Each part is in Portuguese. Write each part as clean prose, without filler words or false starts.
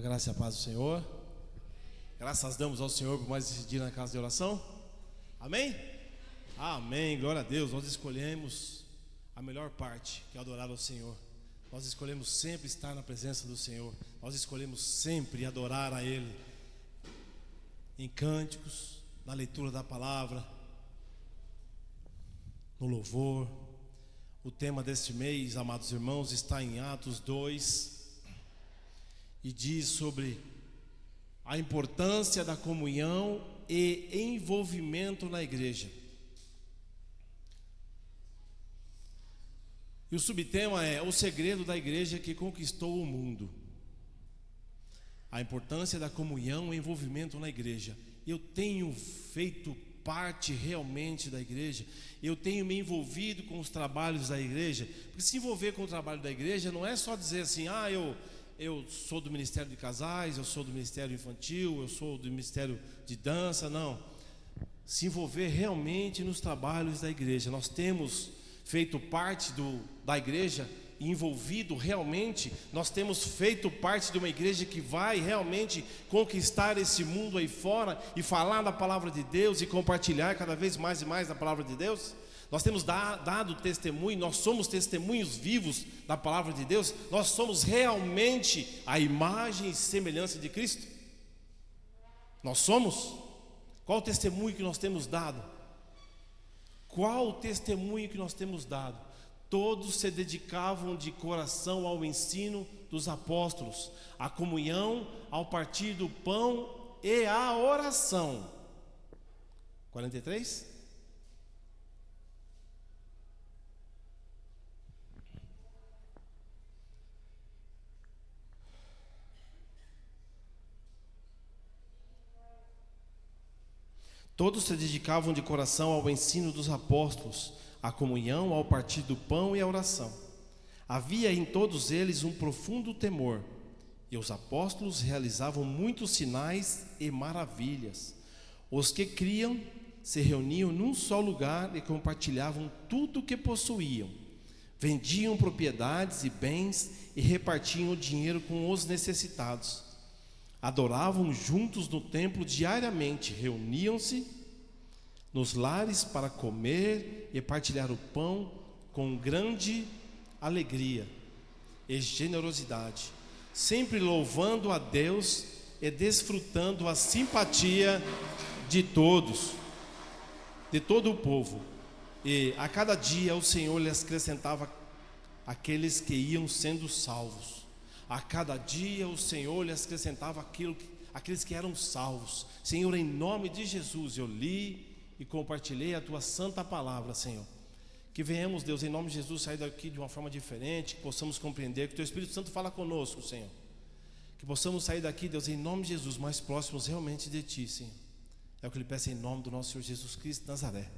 graça e a paz do Senhor. Graças damos ao Senhor por mais esse dia na casa de oração. Amém? Amém, glória a Deus. Nós escolhemos a melhor parte, que é adorar ao Senhor. Nós escolhemos sempre estar na presença do Senhor. Nós escolhemos sempre adorar a Ele, em cânticos, na leitura da palavra, no louvor. O tema deste mês, amados irmãos, está em Atos 2 e diz sobre a importância da comunhão e envolvimento na igreja. E o subtema é o segredo da igreja que conquistou o mundo. A importância da comunhão e envolvimento na igreja. Eu tenho feito parte realmente da igreja, eu tenho me envolvido com os trabalhos da igreja. Porque se envolver com o trabalho da igreja não é só dizer assim, eu sou do Ministério de Casais, eu sou do Ministério Infantil, eu sou do Ministério de Dança. Não, se envolver realmente nos trabalhos da igreja. Nós temos feito parte da igreja, envolvido realmente, nós temos feito parte de uma igreja que vai realmente conquistar esse mundo aí fora e falar da palavra de Deus e compartilhar cada vez mais e mais da palavra de Deus. Nós temos dado testemunho, nós somos testemunhos vivos da palavra de Deus. Nós somos realmente a imagem e semelhança de Cristo. Nós somos. Qual o testemunho que nós temos dado? Qual o testemunho que nós temos dado? Todos se dedicavam de coração ao ensino dos apóstolos, à comunhão, ao partir do pão e à oração. 43? Todos se dedicavam de coração ao ensino dos apóstolos, à comunhão, ao partir do pão e à oração. Havia em todos eles um profundo temor, e os apóstolos realizavam muitos sinais e maravilhas. Os que criam se reuniam num só lugar e compartilhavam tudo o que possuíam. Vendiam propriedades e bens e repartiam o dinheiro com os necessitados. Adoravam juntos no templo diariamente, reuniam-se nos lares para comer e partilhar o pão com grande alegria e generosidade, sempre louvando a Deus e desfrutando a simpatia de todos, de todo o povo. E a cada dia o Senhor lhes acrescentava aqueles que iam sendo salvos. A cada dia o Senhor lhes acrescentava aqueles que eram salvos. Senhor, em nome de Jesus, eu li e compartilhei a Tua santa palavra, Senhor. Que venhamos, Deus, em nome de Jesus, sair daqui de uma forma diferente, que possamos compreender, que o Teu Espírito Santo fala conosco, Senhor. Que possamos sair daqui, Deus, em nome de Jesus, mais próximos realmente de Ti, Senhor. É o que eu lhe peço em nome do nosso Senhor Jesus Cristo de Nazaré.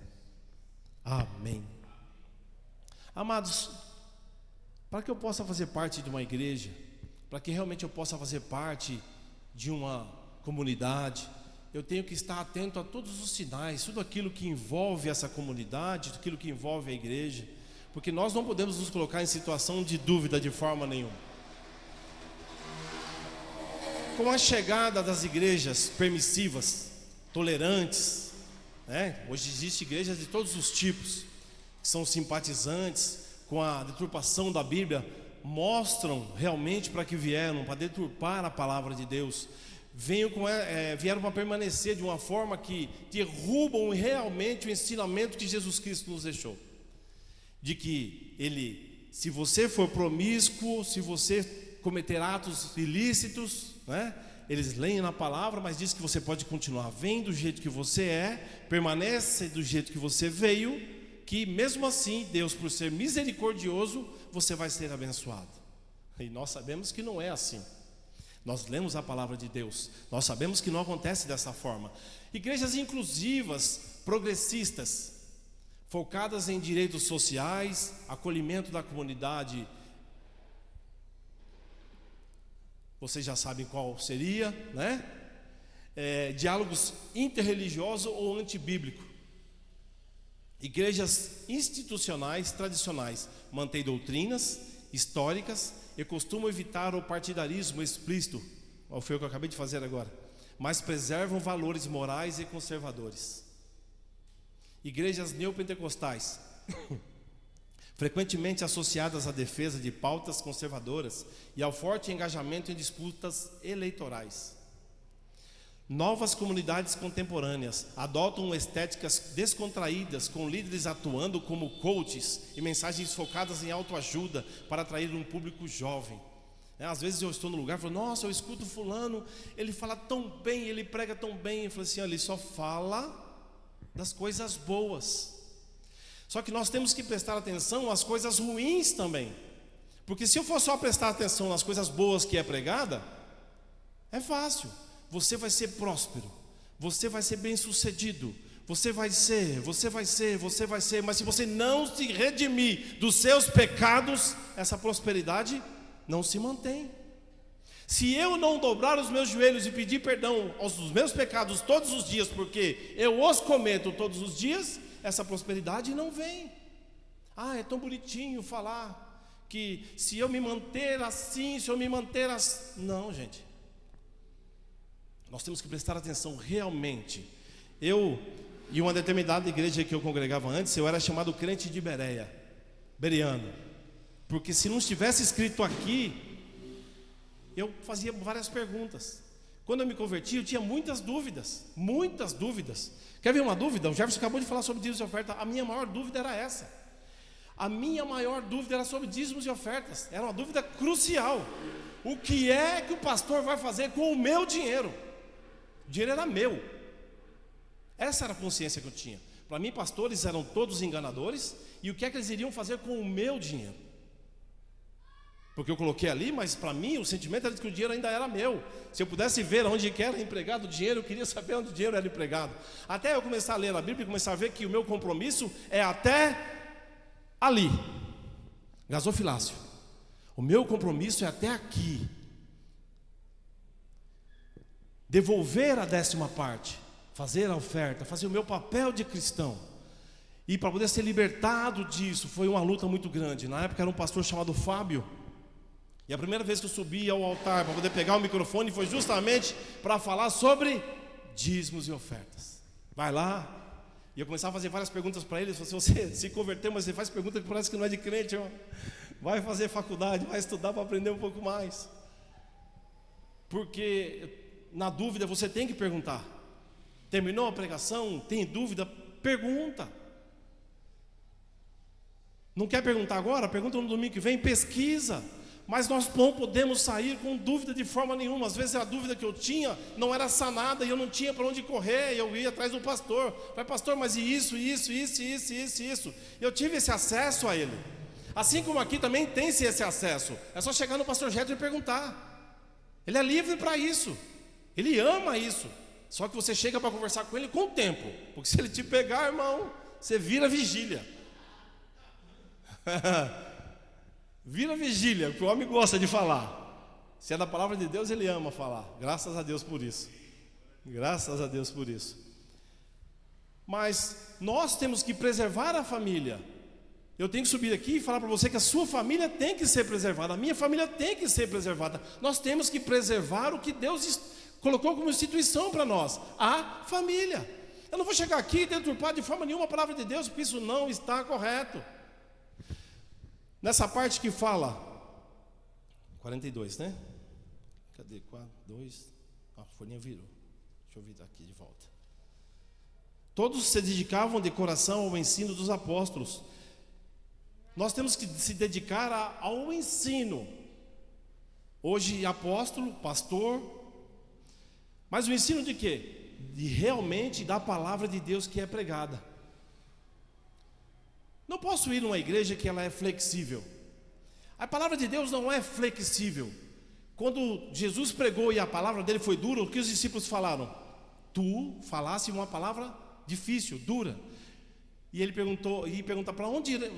Amém. Amados, para que eu possa fazer parte de uma igreja, para que realmente eu possa fazer parte de uma comunidade, eu tenho que estar atento a todos os sinais, tudo aquilo que envolve essa comunidade, tudo aquilo que envolve a igreja, porque nós não podemos nos colocar em situação de dúvida de forma nenhuma. Com a chegada das igrejas permissivas, tolerantes, hoje existem igrejas de todos os tipos, que são simpatizantes com a deturpação da Bíblia, mostram realmente para que vieram, para deturpar a palavra de Deus. Vieram para permanecer de uma forma que derrubam realmente o ensinamento que Jesus Cristo nos deixou. De que se você for promíscuo, se você cometer atos ilícitos, eles leem na palavra, mas diz que você pode continuar vendo do jeito que você é, permanece do jeito que você veio, que mesmo assim, Deus, por ser misericordioso, você vai ser abençoado. E nós sabemos que não é assim. Nós lemos a palavra de Deus, nós sabemos que não acontece dessa forma. Igrejas inclusivas, progressistas, focadas em direitos sociais, acolhimento da comunidade, vocês já sabem qual seria, diálogos interreligiosos ou antibíblicos. Igrejas institucionais, tradicionais, mantêm doutrinas históricas e costumam evitar o partidarismo explícito, foi o que eu acabei de fazer agora. Mas preservam valores morais e conservadores. Igrejas neopentecostais, frequentemente associadas à defesa de pautas conservadoras e ao forte engajamento em disputas eleitorais. Novas comunidades contemporâneas adotam estéticas descontraídas, com líderes atuando como coaches e mensagens focadas em autoajuda para atrair um público jovem. Às vezes eu estou no lugar e falo, nossa, eu escuto fulano, ele fala tão bem, ele prega tão bem. Eu falo assim, ele só fala das coisas boas. Só que nós temos que prestar atenção às coisas ruins também. Porque se eu for só prestar atenção nas coisas boas que é pregada, é fácil. Você vai ser próspero, você vai ser bem-sucedido, você vai ser, mas se você não se redimir dos seus pecados, essa prosperidade não se mantém. Se eu não dobrar os meus joelhos e pedir perdão aos meus pecados todos os dias, porque eu os cometo todos os dias, essa prosperidade não vem. É tão bonitinho falar que se eu me manter assim, Não, gente. Nós temos que prestar atenção realmente. Eu, em uma determinada igreja que eu congregava antes, eu era chamado crente de Bereano. Porque se não estivesse escrito aqui, eu fazia várias perguntas. Quando eu me converti, eu tinha muitas dúvidas. Quer ver uma dúvida? O Jefferson acabou de falar sobre dízimos e ofertas. A minha maior dúvida era essa. A minha maior dúvida era sobre dízimos e ofertas. Era uma dúvida crucial. O que é que o pastor vai fazer com o meu dinheiro? O dinheiro era meu. Essa era a consciência que eu tinha. Para mim, pastores eram todos enganadores. E o que é que eles iriam fazer com o meu dinheiro? Porque eu coloquei ali, mas para mim o sentimento era de que o dinheiro ainda era meu. Se eu pudesse ver onde que era empregado o dinheiro, eu queria saber onde o dinheiro era empregado. Até eu começar a ler a Bíblia e começar a ver que o meu compromisso é até ali. Gasofilácio. O meu compromisso é até aqui. Devolver a 10ª parte, fazer a oferta, fazer o meu papel de cristão. E para poder ser libertado disso, foi uma luta muito grande. Na época era um pastor chamado Fábio. E a primeira vez que eu subi ao altar para poder pegar o microfone foi justamente para falar sobre dízimos e ofertas. Vai lá. E eu começava a fazer várias perguntas para ele. Se você se converteu, mas você faz pergunta que parece que não é de crente, vai fazer faculdade, vai estudar para aprender um pouco mais. Porque na dúvida você tem que perguntar. Terminou a pregação, tem dúvida, pergunta. Não quer perguntar agora? Pergunta no domingo que vem, pesquisa. Mas nós não podemos sair com dúvida de forma nenhuma. Às vezes a dúvida que eu tinha não era sanada e eu não tinha para onde correr. E eu ia atrás do pastor. Falei, pastor, mas e isso? Eu tive esse acesso a ele. Assim como aqui também tem-se esse acesso. É só chegar no pastor Jetro e perguntar. Ele é livre para isso. Ele ama isso. Só que você chega para conversar com ele com o tempo. Porque se ele te pegar, irmão, você vira vigília. Vira vigília, porque o homem gosta de falar. Se é da palavra de Deus, ele ama falar. Graças a Deus por isso. Graças a Deus por isso. Mas nós temos que preservar a família. Eu tenho que subir aqui e falar para você que a sua família tem que ser preservada. A minha família tem que ser preservada. Nós temos que preservar o que Deus colocou como instituição para nós. A família. Eu não vou chegar aqui e deturpar de forma nenhuma a palavra de Deus, porque isso não está correto. Nessa parte que fala 42, né? Cadê? 4, 2. A folhinha virou. Deixa eu virar aqui de volta. Todos se dedicavam de coração ao ensino dos apóstolos. Nós temos que se dedicar ao ensino. Hoje, apóstolo, pastor. Mas o ensino de quê? De realmente da palavra de Deus que é pregada. Não posso ir numa igreja que ela é flexível. A palavra de Deus não é flexível. Quando Jesus pregou e a palavra dele foi dura, o que os discípulos falaram? Tu falasse uma palavra difícil, dura. E ele perguntou para onde ir?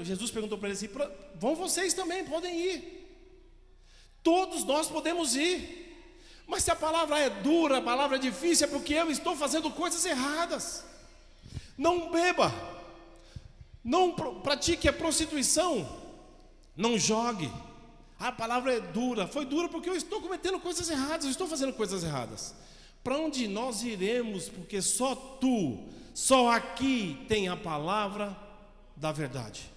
Jesus perguntou para eles assim, vão vocês também, podem ir. Todos nós podemos ir. Mas se a palavra é dura, a palavra é difícil, é porque eu estou fazendo coisas erradas. Não beba. Não pratique a prostituição, não jogue, A palavra é dura. Foi dura porque eu estou cometendo coisas erradas, eu estou fazendo coisas erradas. Para onde nós iremos? Porque só aqui tem a palavra da verdade.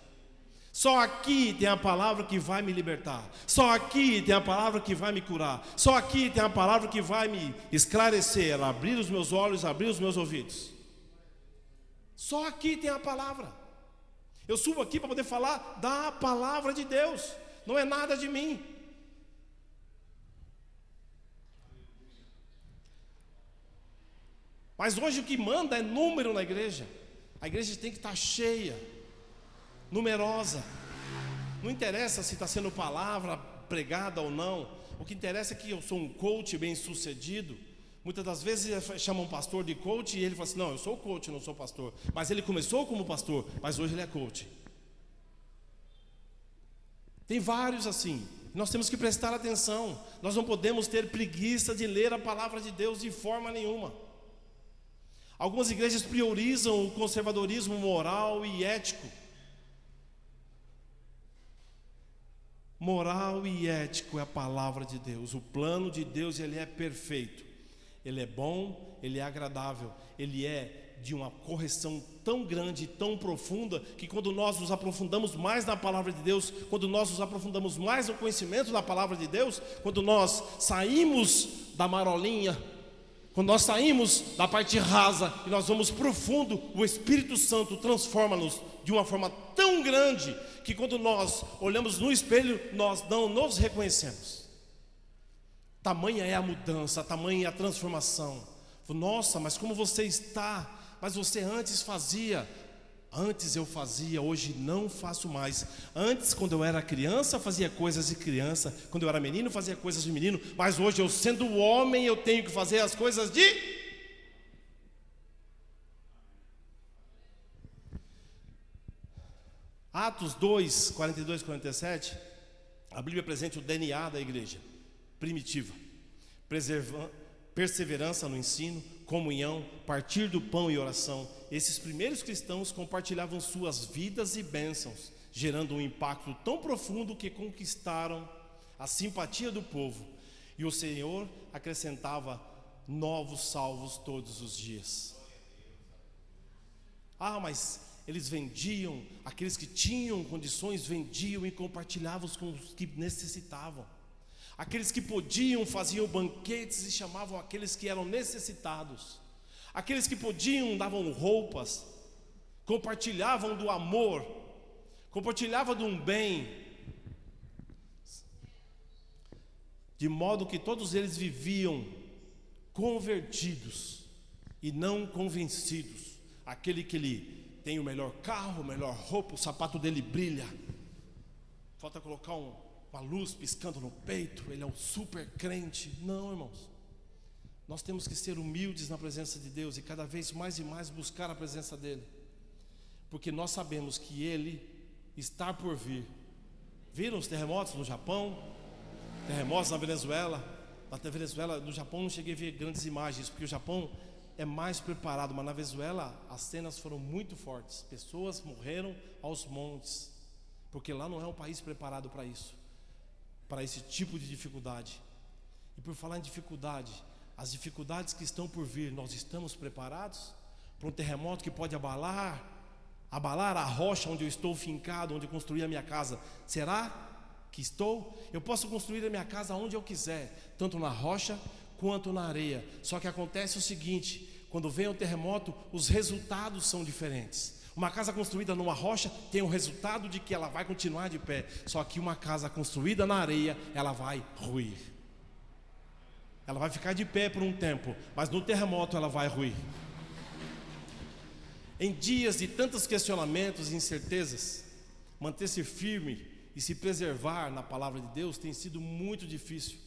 Só aqui tem a palavra que vai me libertar. Só aqui tem a palavra que vai me curar. Só aqui tem a palavra que vai me esclarecer, abrir os meus olhos, abrir os meus ouvidos. Só aqui tem a palavra. Eu subo aqui para poder falar da palavra de Deus. Não é nada de mim. Mas hoje o que manda é número na igreja. A igreja tem que estar cheia, numerosa. Não interessa se está sendo palavra pregada ou não. O que interessa é que eu sou um coach bem sucedido. Muitas das vezes chamam um pastor de coach e ele fala assim: não, eu sou coach, não sou pastor. Mas ele começou como pastor, mas hoje ele é coach. Tem vários assim. Nós temos que prestar atenção. Nós não podemos ter preguiça de ler a palavra de Deus de forma nenhuma. Algumas igrejas priorizam o conservadorismo moral e ético. Moral e ético é a palavra de Deus. O plano de Deus, ele é perfeito. Ele é bom, ele é agradável. Ele é de uma correção tão grande, tão profunda, que quando nós nos aprofundamos mais na palavra de Deus, quando nós nos aprofundamos mais no conhecimento da palavra de Deus, quando nós saímos da marolinha, quando nós saímos da parte rasa e nós vamos profundo, o Espírito Santo transforma-nos de uma forma tão grande que quando nós olhamos no espelho, nós não nos reconhecemos. Tamanha é a mudança, tamanha é a transformação. Nossa, mas como você está? Mas você antes fazia. Antes eu fazia, hoje não faço mais. Antes, quando eu era criança, fazia coisas de criança. Quando eu era menino, fazia coisas de menino. Mas hoje, eu sendo homem, eu tenho que fazer as coisas de... Atos 2, 42 e 47. A Bíblia apresenta o DNA da igreja primitiva. Perseverança no ensino, comunhão, partir do pão e oração. Esses primeiros cristãos compartilhavam suas vidas e bênçãos, gerando um impacto tão profundo que conquistaram a simpatia do povo. E o Senhor acrescentava novos salvos todos os dias. Mas eles vendiam, aqueles que tinham condições vendiam e compartilhavam com os que necessitavam. Aqueles que podiam faziam banquetes e chamavam aqueles que eram necessitados. Aqueles que podiam davam roupas, compartilhavam do amor, compartilhavam de um bem, de modo que todos eles viviam convertidos e não convencidos. Aquele que ele tem o melhor carro, a melhor roupa, o sapato dele brilha, falta colocar uma luz piscando no peito, ele é um super crente. Não, irmãos, nós temos que ser humildes na presença de Deus e cada vez mais e mais buscar a presença dele, porque nós sabemos que ele está por vir. Viram os terremotos no Japão, terremotos na Venezuela? No Japão não cheguei a ver grandes imagens, porque o Japão é mais preparado, mas na Venezuela as cenas foram muito fortes, pessoas morreram aos montes, porque lá não é um país preparado para isso, para esse tipo de dificuldade. E por falar em dificuldade, as dificuldades que estão por vir, nós estamos preparados para um terremoto que pode abalar a rocha onde eu estou fincado, onde eu construí a minha casa? Será que estou? Eu posso construir a minha casa onde eu quiser, tanto na rocha quanto na areia. Só que acontece o seguinte: quando vem o terremoto, os resultados são diferentes. Uma casa construída numa rocha tem o resultado de que ela vai continuar de pé. Só que uma casa construída na areia, ela vai ruir. Ela vai ficar de pé por um tempo, mas no terremoto ela vai ruir. Em dias de tantos questionamentos e incertezas, manter-se firme e se preservar na palavra de Deus tem sido muito difícil,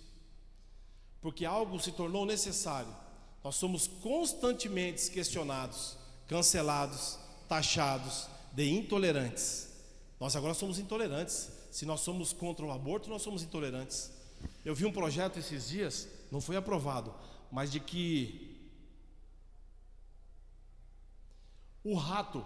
porque algo se tornou necessário. Nós somos constantemente questionados, cancelados, taxados de intolerantes. Nós agora somos intolerantes. Se nós somos contra o aborto, nós somos intolerantes. Eu vi um projeto esses dias, não foi aprovado, mas de que o rato,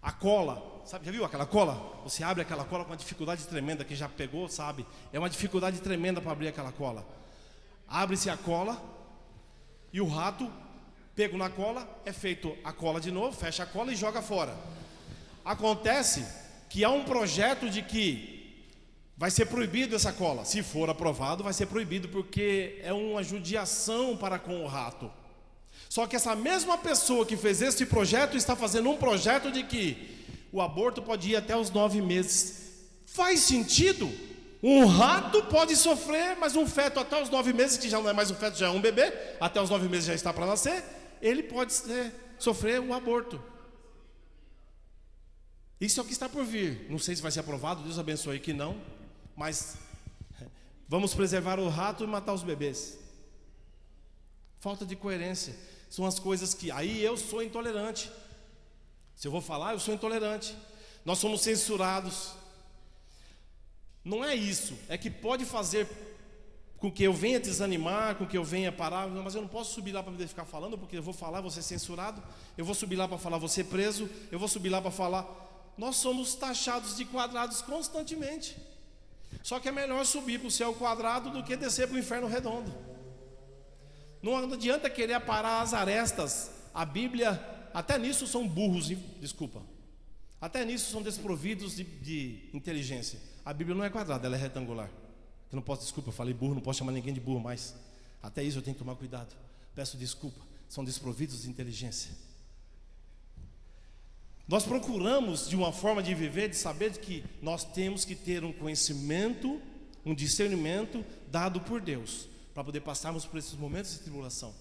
A cola, sabe, já viu aquela cola? Você abre aquela cola com uma dificuldade tremenda, que já pegou, sabe? É uma dificuldade tremenda para abrir aquela cola. Abre-se a cola e o rato, pego na cola, é feito a cola de novo, fecha a cola e joga fora. Acontece que há um projeto de que vai ser proibido essa cola. Se for aprovado, vai ser proibido, porque é uma judiação para com o rato. Só que essa mesma pessoa que fez esse projeto está fazendo um projeto de que o aborto pode ir até os 9 meses. Faz sentido? Um rato pode sofrer, mas um feto até os 9 meses, que já não é mais um feto, já é um bebê, até os 9 meses já está para nascer, ele pode sofrer um aborto. Isso é o que está por vir. Não sei se vai ser aprovado, Deus abençoe que não, mas vamos preservar o rato e matar os bebês. Falta de coerência. São as coisas que, aí eu sou intolerante. Se eu vou falar, eu sou intolerante. Nós somos censurados. Não é isso, é que pode fazer com que eu venha desanimar, com que eu venha parar. Mas eu não posso subir lá para poder ficar falando, porque eu vou falar, vou ser censurado. Eu vou subir lá para falar, vou ser preso. Eu vou subir lá para falar. Nós somos taxados de quadrados constantemente. Só que é melhor subir para o céu quadrado do que descer para o inferno redondo. Não adianta querer aparar as arestas. A Bíblia, até nisso são burros, desculpa. Até nisso são desprovidos de inteligência. A Bíblia não é quadrada, ela é retangular. Eu não posso, desculpa, eu falei burro, não posso chamar ninguém de burro mais. Até isso eu tenho que tomar cuidado. Peço desculpa, são desprovidos de inteligência. Nós procuramos de uma forma de viver, de saber que nós temos que ter um conhecimento, um discernimento dado por Deus, para poder passarmos por esses momentos de tribulação.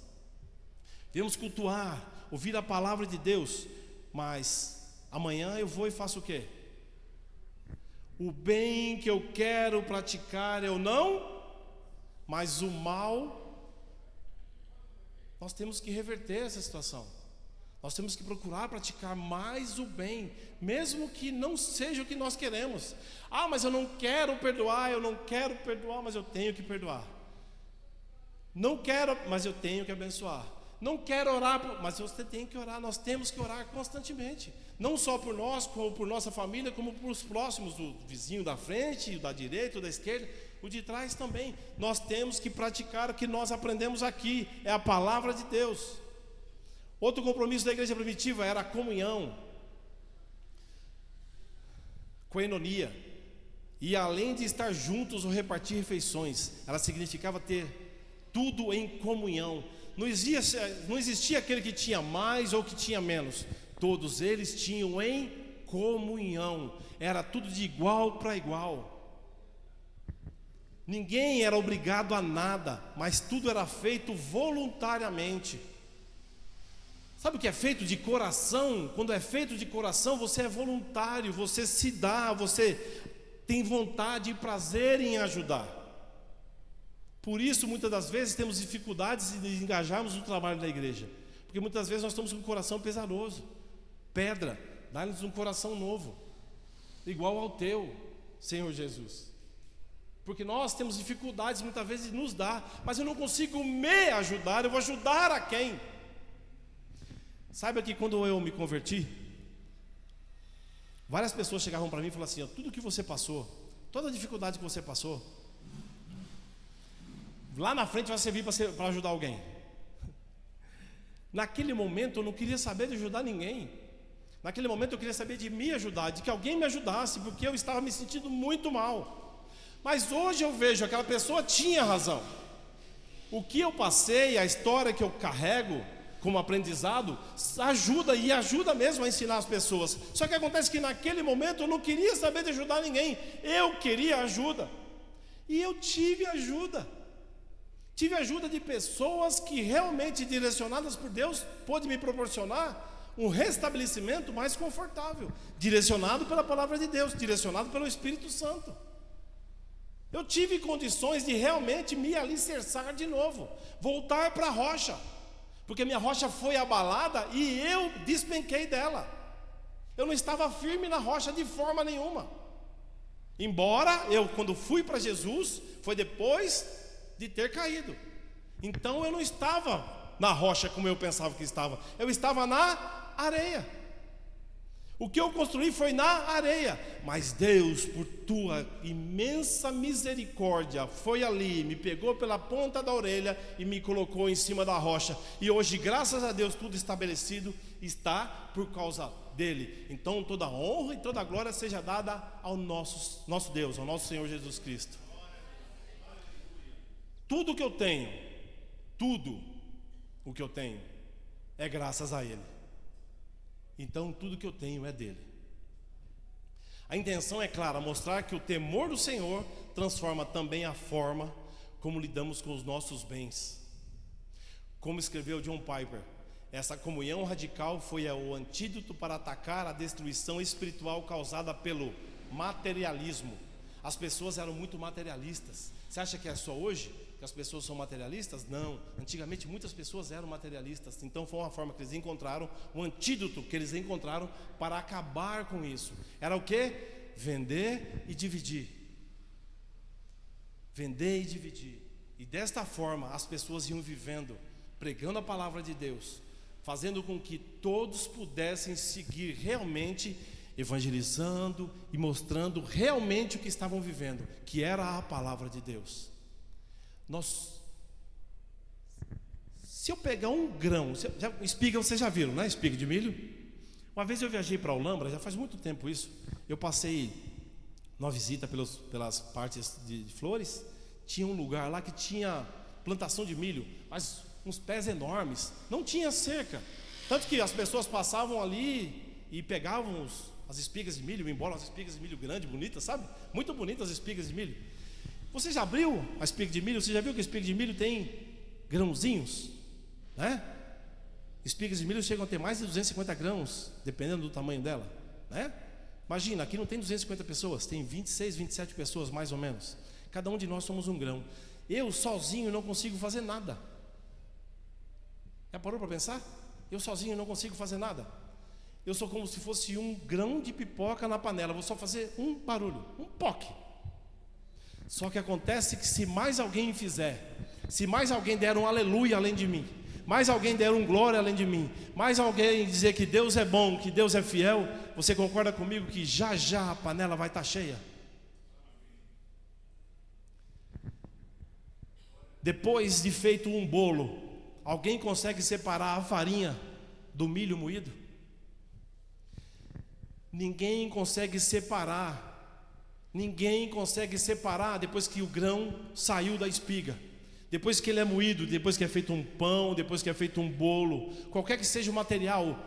Devemos cultuar, ouvir a palavra de Deus, mas amanhã eu vou e faço o quê? O bem que eu quero praticar eu não, mas o mal, nós temos que reverter essa situação. Nós temos que procurar praticar mais o bem, mesmo que não seja o que nós queremos. Ah, mas eu não quero perdoar, mas eu tenho que perdoar. Não quero, mas eu tenho que abençoar. Não quero orar, mas você tem que orar. Nós temos que orar constantemente. Não só por nós, como por nossa família, como por os próximos, o vizinho da frente, o da direita, o da esquerda, o de trás também. Nós temos que praticar o que nós aprendemos aqui, é a palavra de Deus. Outro compromisso da igreja primitiva era a comunhão, koinonia. E além de estar juntos ou repartir refeições, ela significava ter tudo em comunhão. Não existia aquele que tinha mais ou que tinha menos. Todos eles tinham em comunhão. Era tudo de igual para igual. Ninguém era obrigado a nada, mas tudo era feito voluntariamente. Sabe o que é feito de coração? Quando é feito de coração, você é voluntário, você se dá, você tem vontade e prazer em ajudar. Por isso, muitas das vezes, temos dificuldades de engajarmos no trabalho da igreja. Porque muitas vezes nós estamos com um coração pesaroso. Pedra, dá-nos um coração novo, igual ao teu, Senhor Jesus. Porque nós temos dificuldades muitas vezes de nos dar, mas eu não consigo me ajudar, eu vou ajudar a quem? Saiba que quando eu me converti, várias pessoas chegavam para mim e falavam assim: tudo que você passou, toda a dificuldade que você passou, lá na frente vai servir para ajudar alguém. Naquele momento eu não queria saber de ajudar ninguém. Naquele momento eu queria saber de me ajudar, de que alguém me ajudasse, porque eu estava me sentindo muito mal. Mas hoje eu vejo que aquela pessoa tinha razão. O que eu passei, a história que eu carrego como aprendizado, ajuda mesmo a ensinar as pessoas. Só que acontece que naquele momento eu não queria saber de ajudar ninguém, eu queria ajuda. E eu tive ajuda. Tive ajuda de pessoas que realmente, direcionadas por Deus, pôde me proporcionar um restabelecimento mais confortável, direcionado pela palavra de Deus, direcionado pelo Espírito Santo. Eu tive condições de realmente me alicerçar de novo, voltar para a rocha, porque minha rocha foi abalada e eu despenquei dela. Eu não estava firme na rocha de forma nenhuma. Embora eu, quando fui para Jesus, foi depois de ter caído. Então eu não estava na rocha como eu pensava que estava, eu estava na areia. O que eu construí foi na areia, mas Deus, por tua imensa misericórdia, foi ali, me pegou pela ponta da orelha e me colocou em cima da rocha. E hoje, graças a Deus, tudo estabelecido está por causa dele. Então toda honra e toda glória seja dada ao nosso Deus, ao nosso Senhor Jesus Cristo. Tudo que eu tenho, tudo o que eu tenho é graças a ele. Então tudo que eu tenho é dele. A intenção é clara, mostrar que o temor do Senhor transforma também a forma como lidamos com os nossos bens. Como escreveu John Piper, essa comunhão radical foi o antídoto para atacar a destruição espiritual causada pelo materialismo. As pessoas eram muito materialistas. Você acha que é só hoje que as pessoas são materialistas? Não, antigamente muitas pessoas eram materialistas. Então foi uma forma que eles encontraram, um antídoto que eles encontraram para acabar com isso. Era o quê? Vender e dividir. Vender e dividir. E desta forma as pessoas iam vivendo, pregando a palavra de Deus, fazendo com que todos pudessem seguir realmente, evangelizando e mostrando realmente o que estavam vivendo, que era a palavra de Deus. Se eu pegar um grão, espiga, vocês já viram, né? Espiga de milho. Uma vez eu viajei para Olambra, já faz muito tempo isso. Eu passei numa visita pelas partes de Flores. Tinha um lugar lá que tinha plantação de milho, mas uns pés enormes, não tinha cerca, tanto que as pessoas passavam ali e pegavam as espigas de milho, embora as espigas de milho grandes, bonitas, sabe? Muito bonitas as espigas de milho. Você já abriu a espiga de milho? Você já viu que a espiga de milho tem grãozinhos, né? Espigas de milho chegam a ter mais de 250 grãos, dependendo do tamanho dela, né? Imagina, aqui não tem 250 pessoas, tem 26, 27 pessoas mais ou menos. Cada um de nós somos um grão. Eu sozinho não consigo fazer nada. Já parou para pensar? Eu sozinho não consigo fazer nada. Eu sou como se fosse um grão de pipoca na panela. Vou só fazer um barulho, um poque. Só que acontece que se mais alguém fizer, se mais alguém der um aleluia além de mim, mais alguém der um glória além de mim, mais alguém dizer que Deus é bom, que Deus é fiel, você concorda comigo que já já a panela vai estar cheia? Depois de feito um bolo, alguém consegue separar a farinha do milho moído? Ninguém consegue separar. Ninguém consegue separar depois que o grão saiu da espiga. Depois que ele é moído, depois que é feito um pão, depois que é feito um bolo, qualquer que seja o material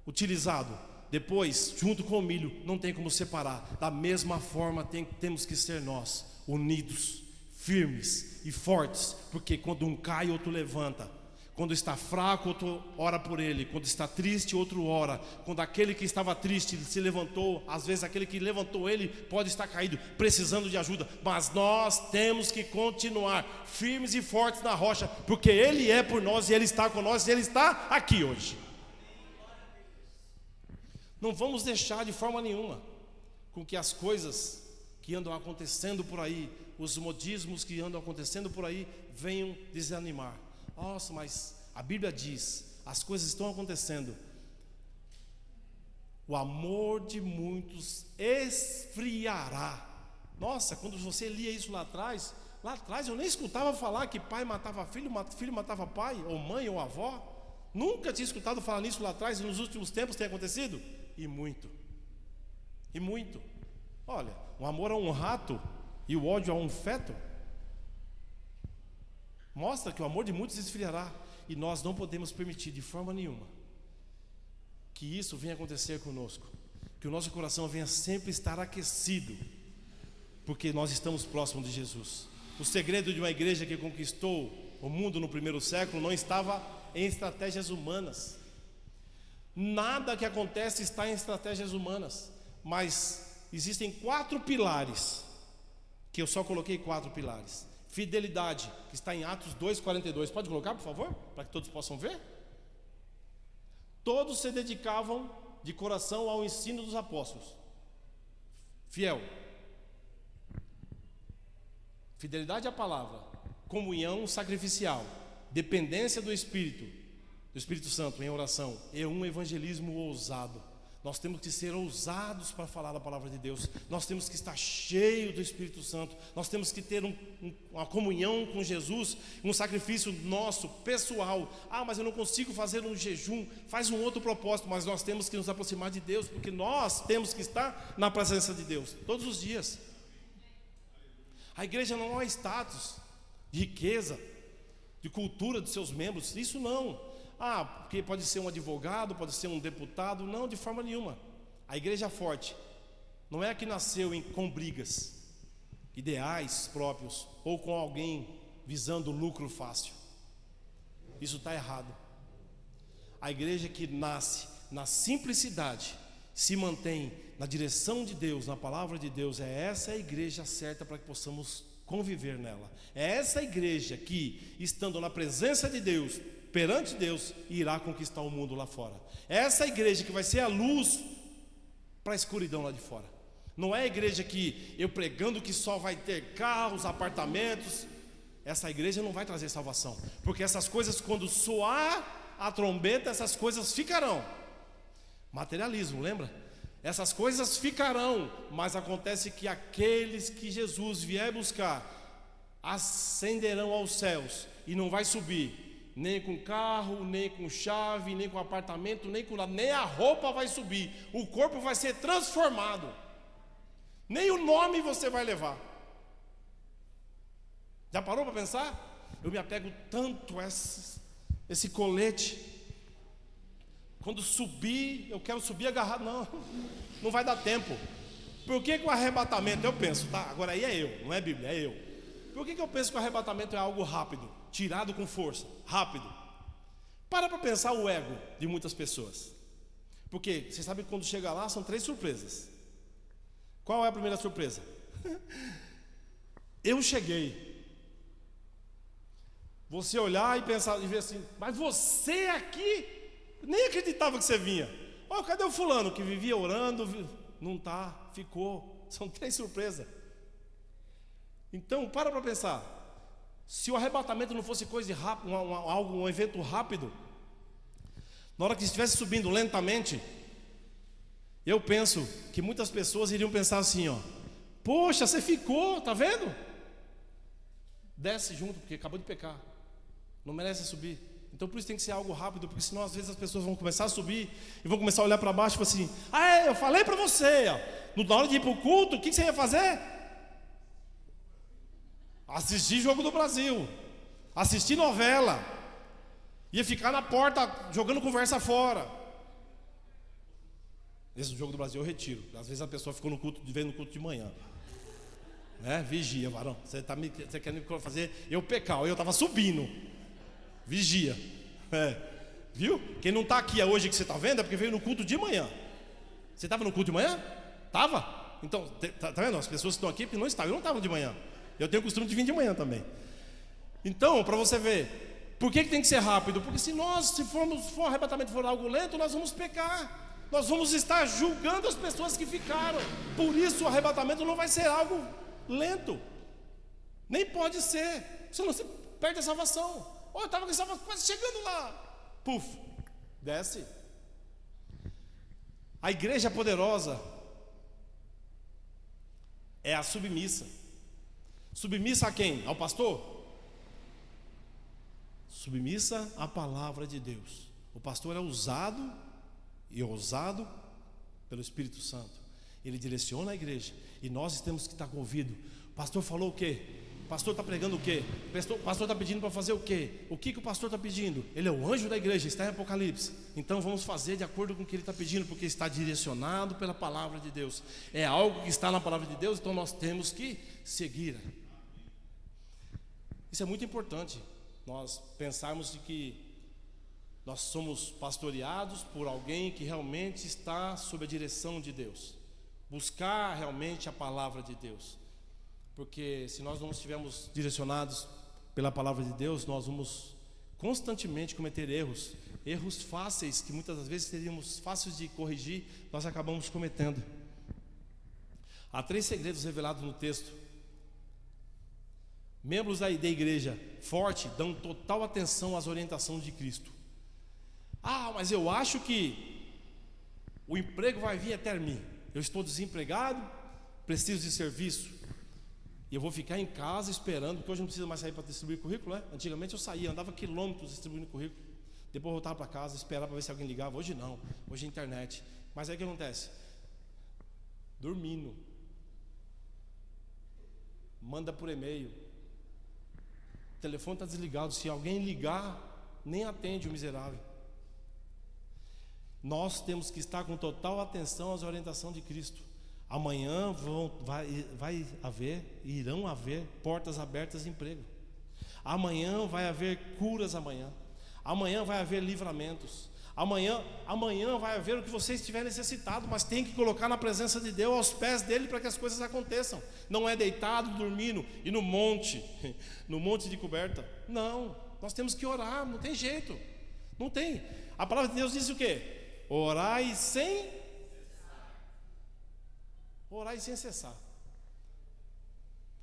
utilizado, depois, junto com o milho, não tem como separar. Da mesma forma temos que ser nós, unidos, firmes e fortes, porque quando um cai, outro levanta. Quando está fraco, outro ora por ele. Quando está triste, outro ora. Quando aquele que estava triste se levantou, às vezes aquele que levantou ele pode estar caído, precisando de ajuda. Mas nós temos que continuar firmes e fortes na rocha, porque ele é por nós e ele está com nós e ele está aqui hoje. Não vamos deixar de forma nenhuma com que as coisas que andam acontecendo por aí, os modismos que andam acontecendo por aí, venham desanimar. Nossa, mas a Bíblia diz, as coisas estão acontecendo, o amor de muitos esfriará. Nossa, quando você lia isso lá atrás eu nem escutava falar que pai matava filho, filho matava pai, ou mãe, ou avó. Nunca tinha escutado falar nisso lá atrás, e nos últimos tempos tem acontecido, e muito. Olha, o amor a um rato e o ódio a um feto mostra que o amor de muitos esfriará, e nós não podemos permitir de forma nenhuma que isso venha acontecer conosco, que o nosso coração venha sempre estar aquecido, porque nós estamos próximos de Jesus. O segredo de uma igreja que conquistou o mundo no primeiro século não estava em estratégias humanas. Nada que acontece está em estratégias humanas, mas existem 4 pilares, que eu só coloquei 4 pilares. Fidelidade, que está em Atos 2:42. Pode colocar, por favor, para que todos possam ver? Todos se dedicavam de coração ao ensino dos apóstolos. Fiel. Fidelidade à palavra. Comunhão sacrificial. Dependência do Espírito Santo em oração. E um evangelismo ousado. Nós temos que ser ousados para falar da palavra de Deus. Nós temos que estar cheios do Espírito Santo. Nós temos que ter uma comunhão com Jesus, um sacrifício nosso, pessoal. Ah, mas eu não consigo fazer um jejum. Faz um outro propósito, mas nós temos que nos aproximar de Deus, porque nós temos que estar na presença de Deus, todos os dias. A igreja não é status, de riqueza, de cultura dos seus membros, isso não. Ah, porque pode ser um advogado, pode ser um deputado. Não, de forma nenhuma. A igreja forte não é a que nasceu com brigas, ideais próprios, ou com alguém visando lucro fácil. Isso está errado. A igreja que nasce na simplicidade, se mantém na direção de Deus, na palavra de Deus, essa a igreja certa para que possamos conviver nela. É essa igreja que, estando na presença de Deus, perante Deus, irá conquistar o mundo lá fora. É essa igreja que vai ser a luz para a escuridão lá de fora. Não é a igreja que eu pregando que só vai ter carros, apartamentos. Essa igreja não vai trazer salvação, porque essas coisas, quando soar a trombeta, essas coisas ficarão. Materialismo, lembra? Essas coisas ficarão, mas acontece que aqueles que Jesus vier buscar ascenderão aos céus e não vai subir nem com carro, nem com chave, nem com apartamento, nem com nada, nem a roupa vai subir. O corpo vai ser transformado. Nem o nome você vai levar. Já parou para pensar? Eu me apego tanto a esse colete. Quando subir, eu quero subir agarrado. Não vai dar tempo. Por que o arrebatamento? Eu penso, tá? Agora aí é eu, não é Bíblia, é eu. Por que eu penso que o arrebatamento é algo rápido, tirado com força, rápido? Para pensar o ego de muitas pessoas. Porque você sabe que quando chega lá são 3 surpresas. Qual é a primeira surpresa? Eu cheguei. Você olhar e pensar e ver assim, mas você aqui, nem acreditava que você vinha. Ó, cadê o fulano que vivia orando? Não tá, ficou. São 3 surpresas. Então, para pensar. Se o arrebatamento não fosse coisa de rápido, um evento rápido, na hora que estivesse subindo lentamente, eu penso que muitas pessoas iriam pensar assim, ó: poxa, você ficou, tá vendo? Desce junto, porque acabou de pecar, não merece subir. Então por isso tem que ser algo rápido, porque senão às vezes as pessoas vão começar a subir e vão começar a olhar para baixo e falar assim: ah, eu falei para você, ó, na hora de ir para o culto, o que você ia fazer? Assistir Jogo do Brasil, assistir novela, ia ficar na porta jogando conversa fora. Esse Jogo do Brasil eu retiro. Às vezes a pessoa ficou no culto, vendo no culto de manhã, né? Vigia, varão. Você quer me fazer eu pecar? Eu estava subindo. Vigia. Viu? Quem não está aqui hoje que você está vendo é porque veio no culto de manhã. Você estava no culto de manhã? Estava? Então, tá vendo? As pessoas que estão aqui porque não estavam. Eu não estava de manhã. Eu tenho o costume de vir de manhã também. Então, para você ver, por que tem que ser rápido? Porque se for um arrebatamento for algo lento, nós vamos pecar. Nós vamos estar julgando as pessoas que ficaram. Por isso o arrebatamento não vai ser algo lento. Nem pode ser. Senão você perde a salvação. Eu estava quase chegando lá. Puf, desce. A igreja poderosa é a submissa. Submissa a quem? Ao pastor? Submissa à palavra de Deus. O pastor é usado e ousado pelo Espírito Santo. Ele direciona a igreja e nós temos que estar com ouvido. O pastor falou o quê? O pastor está pregando o quê? O pastor está pedindo para fazer o quê? O que o pastor está pedindo? Ele é o anjo da igreja, está em Apocalipse. Então vamos fazer de acordo com o que ele está pedindo, porque está direcionado pela palavra de Deus. É algo que está na palavra de Deus, então nós temos que seguir. Isso é muito importante, nós pensarmos de que nós somos pastoreados por alguém que realmente está sob a direção de Deus. Buscar realmente a palavra de Deus. Porque se nós não estivermos direcionados pela palavra de Deus, nós vamos constantemente cometer erros fáceis, que muitas das vezes seríamos fáceis de corrigir, nós acabamos cometendo. Há 3 segredos revelados no texto. Membros da igreja forte dão total atenção às orientações de Cristo. Ah, mas eu acho que O emprego vai vir até mim. Eu estou desempregado, preciso de serviço. E eu vou ficar em casa esperando, porque hoje não precisa mais sair para distribuir currículo, né? Antigamente eu saía, andava quilômetros distribuindo currículo. Depois eu voltava para casa, esperava para ver se alguém ligava. Hoje não, hoje é internet. Mas aí o que acontece? Dormindo. Manda por e-mail. O telefone está desligado. Se alguém ligar, nem atende o miserável. Nós temos que estar com total atenção às orientações de Cristo. Amanhã irão haver portas abertas de emprego. Amanhã vai haver curas amanhã. Amanhã vai haver livramentos. Amanhã vai haver o que você estiver necessitado, mas tem que colocar na presença de Deus, aos pés dele, para que as coisas aconteçam. Não é deitado, dormindo e no monte de coberta. Não, nós temos que orar, não tem jeito. Não tem. A palavra de Deus diz o quê? Orai sem cessar.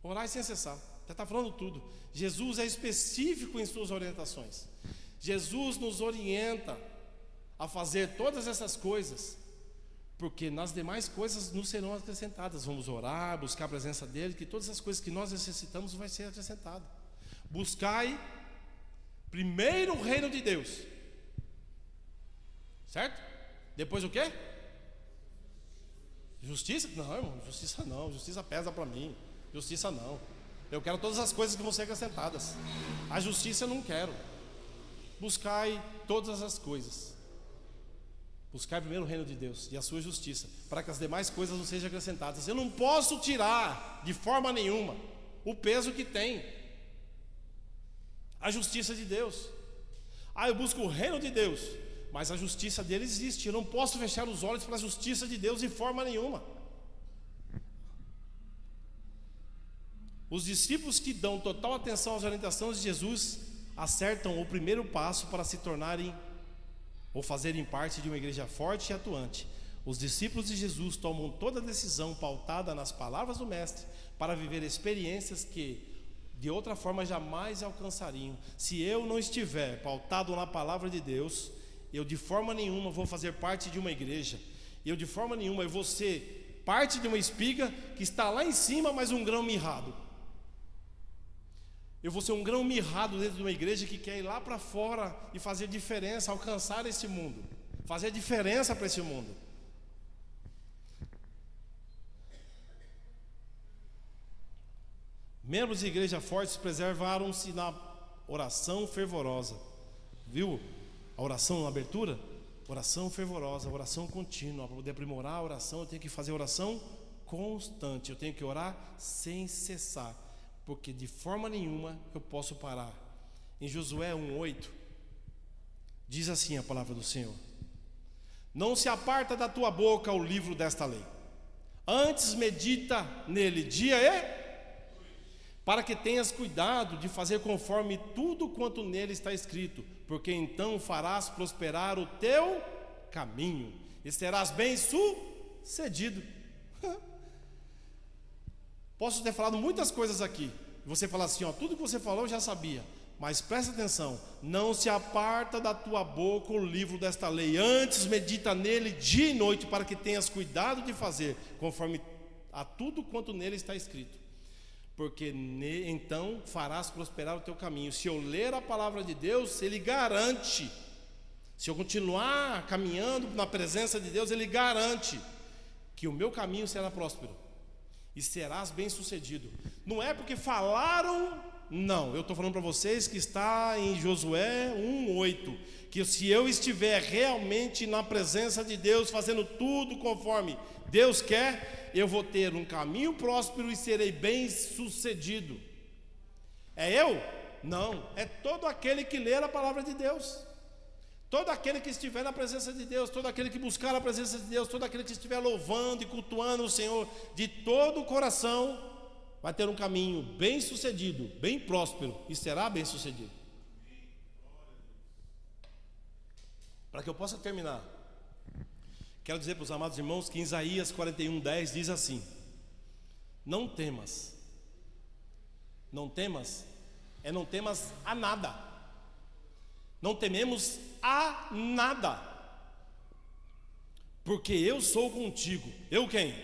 Orai sem cessar. Já está falando tudo. Jesus é específico em suas orientações. Jesus nos orienta a fazer todas essas coisas, porque nas demais coisas nos serão acrescentadas. Vamos orar, buscar a presença dele, que todas as coisas que nós necessitamos vai ser acrescentado. Buscai primeiro o reino de Deus, certo? Depois o quê? Justiça? Não, irmão, justiça não. Justiça pesa para mim. Justiça não. Eu quero todas as coisas que vão ser acrescentadas. A justiça eu não quero. Buscai todas as coisas. Buscai primeiro o reino de Deus e a sua justiça, para que as demais coisas não sejam acrescentadas. Eu não posso tirar de forma nenhuma o peso que tem a justiça de Deus. Eu busco o reino de Deus, mas a justiça dele existe. Eu não posso fechar os olhos para a justiça de Deus de forma nenhuma. Os discípulos que dão total atenção às orientações de Jesus acertam o primeiro passo para se tornarem ou fazerem parte de uma igreja forte e atuante. Os discípulos de Jesus tomam toda decisão pautada nas palavras do Mestre para viver experiências que de outra forma jamais alcançariam. Se eu não estiver pautado na palavra de Deus, eu de forma nenhuma vou fazer parte de uma igreja. Eu de forma nenhuma eu vou ser parte de uma espiga que está lá em cima, mas um grão mirrado. Eu vou ser um grão mirrado dentro de uma igreja que quer ir lá para fora e fazer diferença, alcançar esse mundo, fazer diferença para esse mundo. Membros de igreja fortes preservaram-se na oração fervorosa. Viu? A oração na abertura? Oração fervorosa, oração contínua. Para poder aprimorar a oração, eu tenho que fazer oração constante. Eu tenho que orar sem cessar, porque de forma nenhuma eu posso parar. Em Josué 1:8 diz assim a palavra do Senhor: não se aparta da tua boca o livro desta lei, antes medita nele dia e para que tenhas cuidado de fazer conforme tudo quanto nele está escrito, porque então farás prosperar o teu caminho e serás bem-sucedido. Posso ter falado muitas coisas aqui, você fala assim, tudo que você falou eu já sabia, mas presta atenção: não se aparta da tua boca o livro desta lei, antes medita nele dia e noite, para que tenhas cuidado de fazer conforme a tudo quanto nele está escrito, porque então farás prosperar o teu caminho. Se eu ler a palavra de Deus, ele garante, se eu continuar caminhando na presença de Deus, ele garante que o meu caminho será próspero e serás bem sucedido. Não é porque falaram, não, eu estou falando para vocês que está em Josué 1:8, que se eu estiver realmente na presença de Deus, fazendo tudo conforme Deus quer, eu vou ter um caminho próspero e serei bem sucedido. É eu? Não, é todo aquele que ler a palavra de Deus, todo aquele que estiver na presença de Deus, todo aquele que buscar a presença de Deus, todo aquele que estiver louvando e cultuando o Senhor de todo o coração, vai ter um caminho bem sucedido, bem próspero e será bem sucedido. Para que eu possa terminar, quero dizer para os amados irmãos que em Isaías 41:10 diz assim: não temas. Não temas não temas a nada. Não tememos a nada, porque eu sou contigo. Eu quem?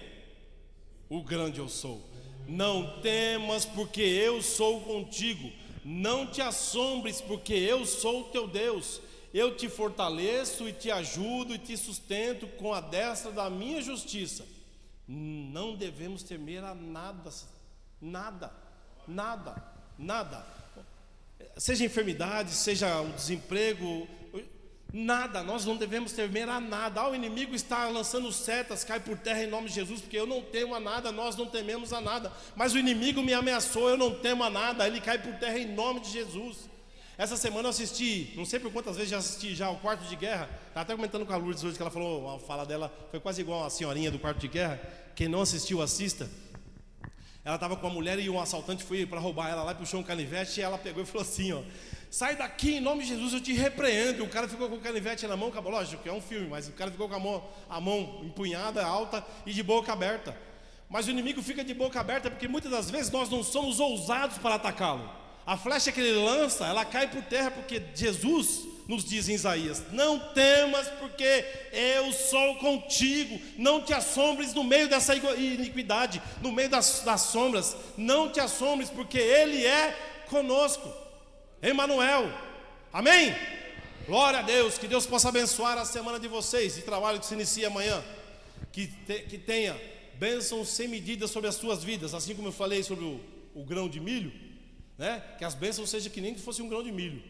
O grande eu sou. Não temas, porque eu sou contigo. Não te assombres, porque eu sou o teu Deus. Eu te fortaleço e te ajudo e te sustento com a destra da minha justiça. Não devemos temer a nada, nada, nada, nada. Seja enfermidade, seja o desemprego, nada, nós não devemos temer a nada. O inimigo está lançando setas, cai por terra em nome de Jesus, porque eu não temo a nada, nós não tememos a nada. Mas o inimigo me ameaçou, eu não temo a nada, ele cai por terra em nome de Jesus. Essa semana eu assisti, não sei por quantas vezes já assisti já o Quarto de Guerra. Estava até comentando com a Lourdes hoje que ela falou, a fala dela foi quase igual a senhorinha do Quarto de Guerra. Quem não assistiu, assista. Ela estava com a mulher e um assaltante foi para roubar ela lá e puxou um canivete. E ela pegou e falou assim, ó: sai daqui, em nome de Jesus eu te repreendo. E o cara ficou com o canivete na mão, lógico que é um filme, mas o cara ficou com a mão empunhada, alta e de boca aberta. Mas o inimigo fica de boca aberta porque muitas das vezes nós não somos ousados para atacá-lo. A flecha que ele lança, ela cai por terra, porque Jesus nos diz em Isaías: não temas, porque eu sou contigo. Não te assombres no meio dessa iniquidade, no meio das sombras. Não te assombres, porque Ele é conosco. Emmanuel, amém? Glória a Deus, que Deus possa abençoar a semana de vocês, de trabalho que se inicia amanhã. Que tenha bênçãos sem medida sobre as suas vidas, assim como eu falei sobre o grão de milho, né? Que as bênçãos sejam que nem que fosse um grão de milho,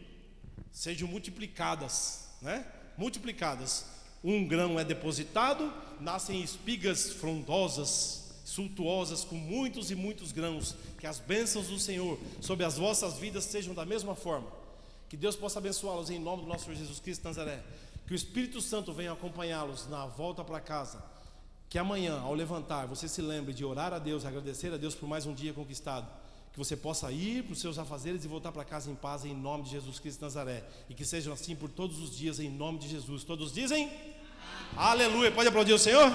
sejam multiplicadas, né? Multiplicadas. Um grão é depositado, nascem espigas frondosas, sultuosas, com muitos e muitos grãos. Que as bênçãos do Senhor sobre as vossas vidas sejam da mesma forma. Que Deus possa abençoá-los em nome do nosso Senhor Jesus Cristo de Nazaré. Que o Espírito Santo venha acompanhá-los na volta para casa. Que amanhã, ao levantar, você se lembre de orar a Deus, agradecer a Deus por mais um dia conquistado. Que você possa ir para os seus afazeres e voltar para casa em paz, em nome de Jesus Cristo de Nazaré. E que sejam assim por todos os dias, em nome de Jesus. Todos dizem? Amém. Aleluia. Pode aplaudir o Senhor?